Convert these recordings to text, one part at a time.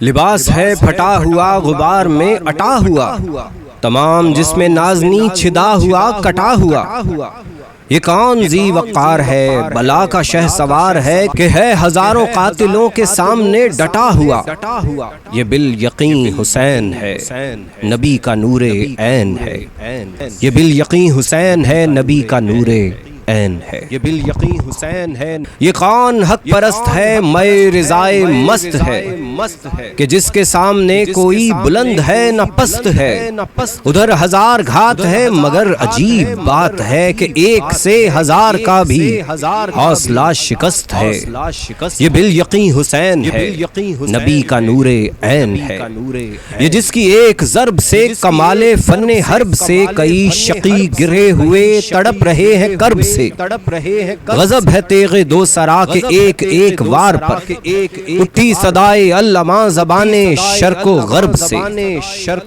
لباس ہے پھٹا ہوا غبار میں اٹا ہوا، تمام جس میں نازنی چھدا ہوا کٹا ہوا۔ یہ کون ذی وقار ہے، بلا کا شہ سوار ہے، کہ ہے ہزاروں قاتلوں کے سامنے ڈٹا ہوا۔ یہ بالیقین حسین ہے، نبی کا نور عین ہے۔ یہ بالیقین حسین ہے، نبی کا نور عین ہے۔ یہ بالیقین حسین ہے۔ یہ کون حق پرست ہے، میں رضائے مست ہے، کہ جس کے سامنے کوئی بلند ہے نہ پست ہے۔ ادھر ہزار گھات ہے مگر عجیب بات ہے، کہ ایک سے ہزار کا بھی حوصلہ شکست ہے۔ یہ بالیقین حسین ہے، نبی کا نور عین ہے۔ یہ جس کی ایک ضرب سے کمال فن حرب سے کئی شقی گرے ہوئے تڑپ رہے ہیں کرب سے۔ غضب ہے تیغ دو سرا کے ایک ایک وار پر، اٹھی صدائے علماء زبان شرق و غرب سے۔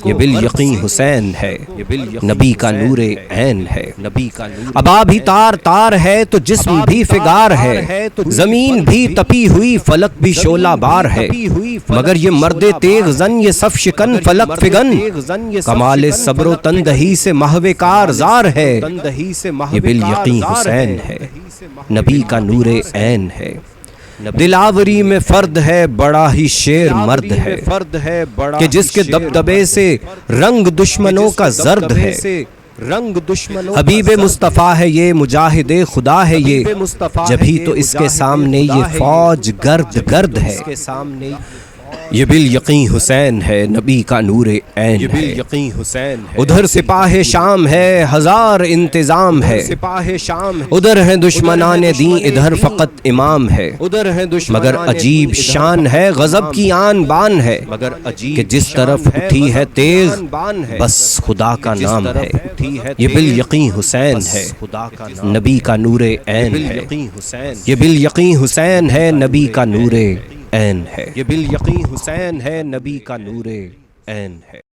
یہ بالیقین حسین ہے، نبی کا نور عین ہے۔ ابا بھی تار تار ہے تو جسم بھی فگار ہے، زمین بھی تپی ہوئی فلک بھی شعلہ بار ہے، مگر یہ مرد تیغ زن یہ صف شکن فلک فگن، کمال صبر و تندہی سے محو کارزار ہے۔ یہ بالیقین حسین ہے، نبی کا نور عین ہے۔ دلاوری میں فرد ہے بڑا ہی شیر مرد ہے، کہ جس کے دبدبے سے رنگ دشمنوں کا زرد ہے۔ حبیب مصطفیٰ ہے یہ، مجاہد خدا ہے یہ، جبھی تو اس کے سامنے یہ فوج گرد گرد ہے۔ یہ بالیقین حسین ہے، نبی کا نور عین ہے۔ ادھر سپاہ شام ہے، ہزار انتظام ہے، ادھر ہیں دشمنان دین ادھر فقط امام ہے، مگر عجیب شان ہے غضب کی آن بان ہے، کہ جس طرف اٹھی ہے تیغ بس خدا کا نام ہے۔ یہ بالیقین حسین ہے، نبی کا نور عین ہے۔ یہ بالیقین حسین ہے، نبی کا نور عین ہے۔ یہ بالیقین حسین ہے، نبی کا نور عین ہے۔